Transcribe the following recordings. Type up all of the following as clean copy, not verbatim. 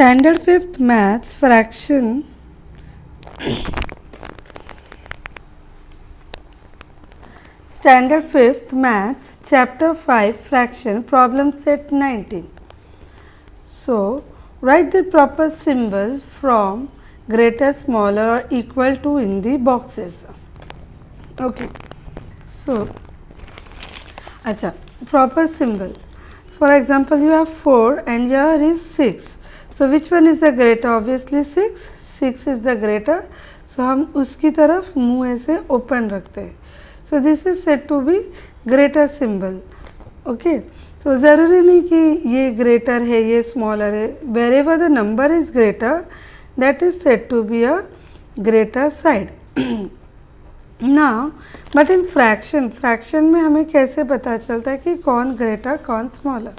Standard 5th Maths Fraction Standard 5th Maths Chapter 5 Fraction Problem Set 19. So, write the proper symbol from greater, smaller or equal to in the boxes. Okay. So, proper symbol. For example, you have 4 and here is 6. So, which one is the greater? Obviously 6. 6 is the greater. So, हम उसकी तरफ मुँह ऐसे open रखते हैं. So, this is said to be greater symbol. Okay. So, ज़रूरी नहीं कि ये greater है, ये smaller है. Wherever the number is greater, that is said to be a greater side. Now, but in fraction में हमें कैसे पता चलता है कि कौन greater कौन smaller?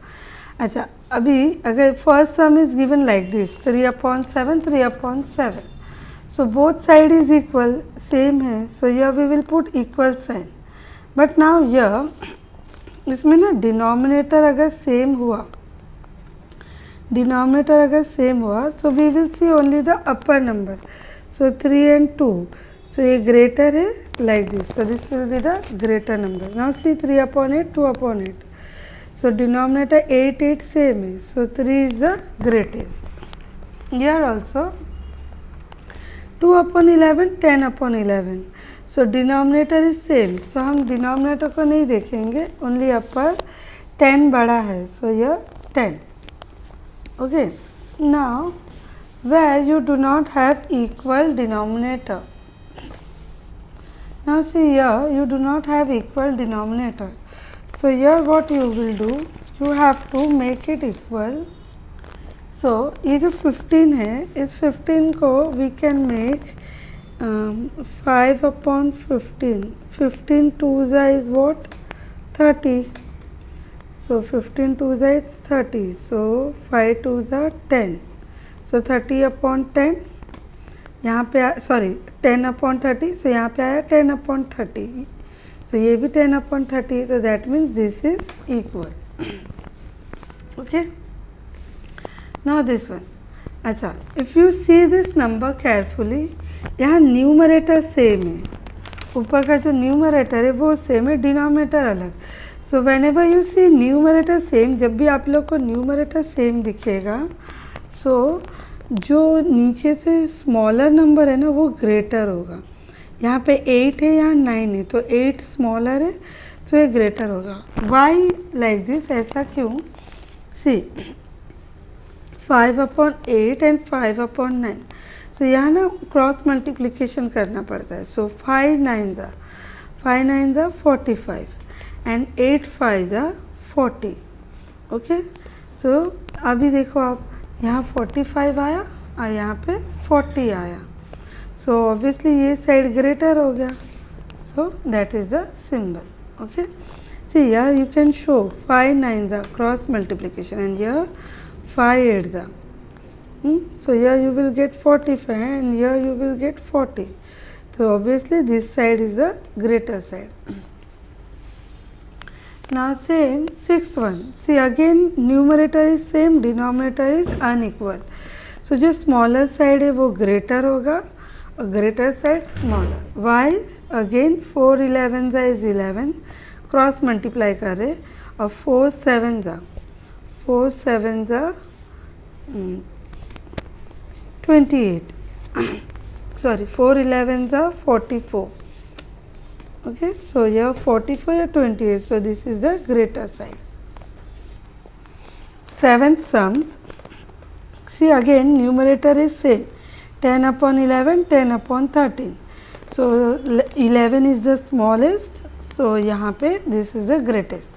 अच्छा, अभी अगर first sum is given like this 3/7 3/7. So both side is equal, same है. So here we will put equal sign. But now here इसमें ना denominator अगर same हुआ, so we will see only the upper number. So 3 and 2. So ये greater है like this. So this will be the greater number. Now see 3/8 2/8. So denominator 8 8 same है. So 3 is the greatest. Here also 2/11 10/11. So denominator is same. So हम denominator को नहीं देखेंगे. Only upper 10 बड़ा है. So here 10. Okay. Now where you do not have equal denominator. Now see here you do not have equal denominator. So here what you will do, you have to make it equal. So ये जो 15 है, इस 15 को we can make 5/15. 15 2s is what? 30. So 15 2s is 30. So 5 2s are 10. So 30/10. यहाँ पे 10/30. So यहाँ पे आया 10/30. So ये भी 10/30. So that means this is equal. Okay. Now this one. अच्छा, if you see this number carefully, यहाँ numerator same है. ऊपर का जो न्यूमरेटर है वो सेम है, डिनोमिनेटर अलग. So whenever you see numerator same, जब भी आप लोग को न्यूमरेटर सेम दिखेगा, so जो नीचे से स्मॉलर नंबर है ना वो ग्रेटर होगा. यहाँ पे 8 है, यहाँ 9 है, तो 8 स्मॉलर है, तो ये ग्रेटर होगा. वाई लाइक दिस, ऐसा क्यों? सी 5/8 एंड 5/9. सो यहाँ ना क्रॉस मल्टीप्लिकेशन करना पड़ता है. So 5 9s are 45 and 8 5s are 40. Okay. So अभी देखो आप, यहाँ 45 आया और यहाँ पे 40 आया. सो ऑब्वियसली ये साइड ग्रेटर हो गया. So that is the symbol. Okay. See here you can show 5 9s are cross multiplication and here 5 8s are. So here you will get 45 and here you will get 40. So obviously this side is the greater side. Now same sixth one. See again numerator is same, denominator is unequal. So जो smaller side है वो greater होगा और greater side smaller. Why? Again 4 11s is 11. Cross multiply कर रहे और 4 7s are 28. Sorry, 4 11s are 44. Okay, so here 44 or 28. So this is the greater side. Seventh sums. See again numerator is same. 10/11 10/13. So 11 is the smallest. So यहाँ पे this is the greatest.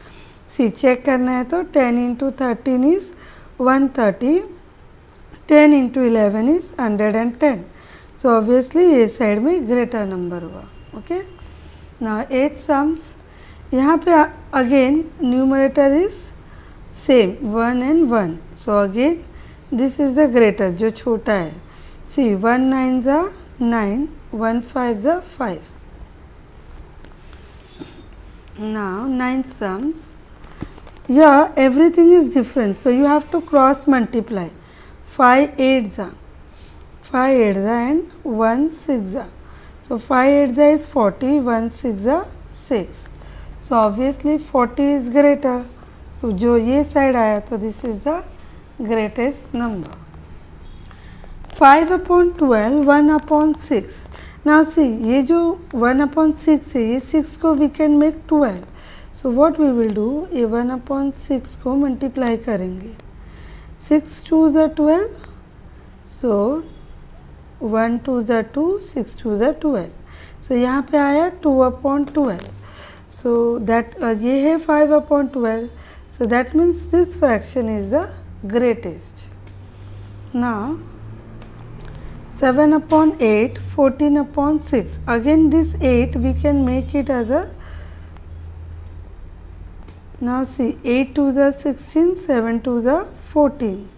See check करना है तो 10 into 13 is 130. 10 into 11 is 110. So obviously ये side में greater number हुआ. Okay. Now 8 sums. यहाँ पे again numerator is same 1 and 1. So again this is the greater, जो छोटा है. See 1 9s are 9, 1 5s are 5. Now 9 sums. Here everything is different. So you have to cross multiply. 5 8 za, 5 8 za and 1 6 za. So 5 8 za is 40, 1 6 za 6. So obviously 40 is greater. So जो ये side आया तो this is the greatest number. 5 upon 12, 1 upon 6. Now see, ये जो 1 upon 6 है, ये 6 को we can make 12. So what we will do, ये 1 upon 6 को multiply करेंगे. 6 2s are 12. So 1 2s are 2, 6 2s are 12. So यहाँ पे आया 2 upon 12. So that ये है 5 upon 12. So that means this fraction is the greatest. Now 7 upon 8, 14 upon 6. Again this 8 we can make it as a, now see, 8 2s are 16, 7 2s are 14.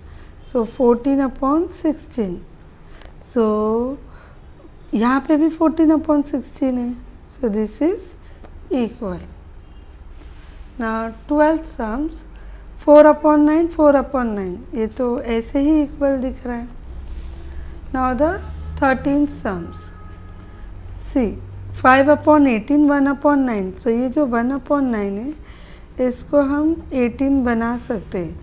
So 14 upon 16. So यहाँ पे भी 14 upon 16 है. So this is equal. Now 12 sums, 4 upon 9, 4 upon 9. ये तो ऐसे ही equal दिख रहा है. Now the 13 sums. See, 5 upon 18, 1 upon 9. So ये जो 1 upon 9 है, इसको हम 18 बना सकते हैं.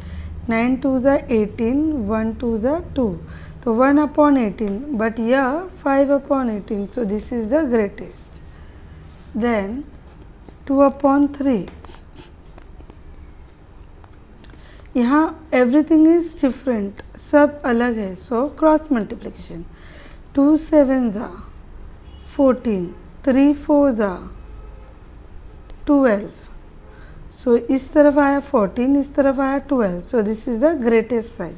9 2s are 18, 1 2s are 2. तो 1 upon 18, but here 5 upon 18. So this is the greatest. Then 2 upon 3. यहाँ everything is different, सब अलग है. So cross multiplication. 2 7s are 14, 3 4s are 12. So इस तरफ आया 14, इस तरफ आया 12. So this is the greatest side.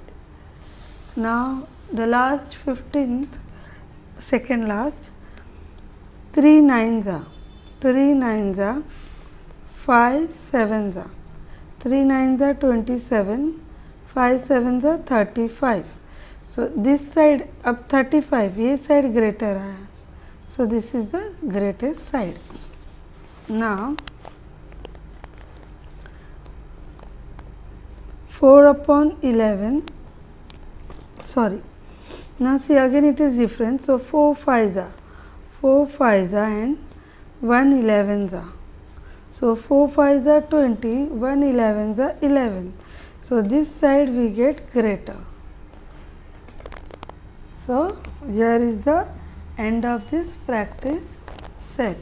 Now the last 15th, second last, 3 9s are 3 9s are 5 7s are 3 9s are 27, 5 7s are 35. So this side अब 35, ये side greater आया. So this is the greatest side. Now 4 upon 11, sorry, now see again it is different. So 4 5s are 4 5s are and 1 11s are. So 4 5s are 20, 1 11s are 11. So this side we get greater. So here is the end of this practice set.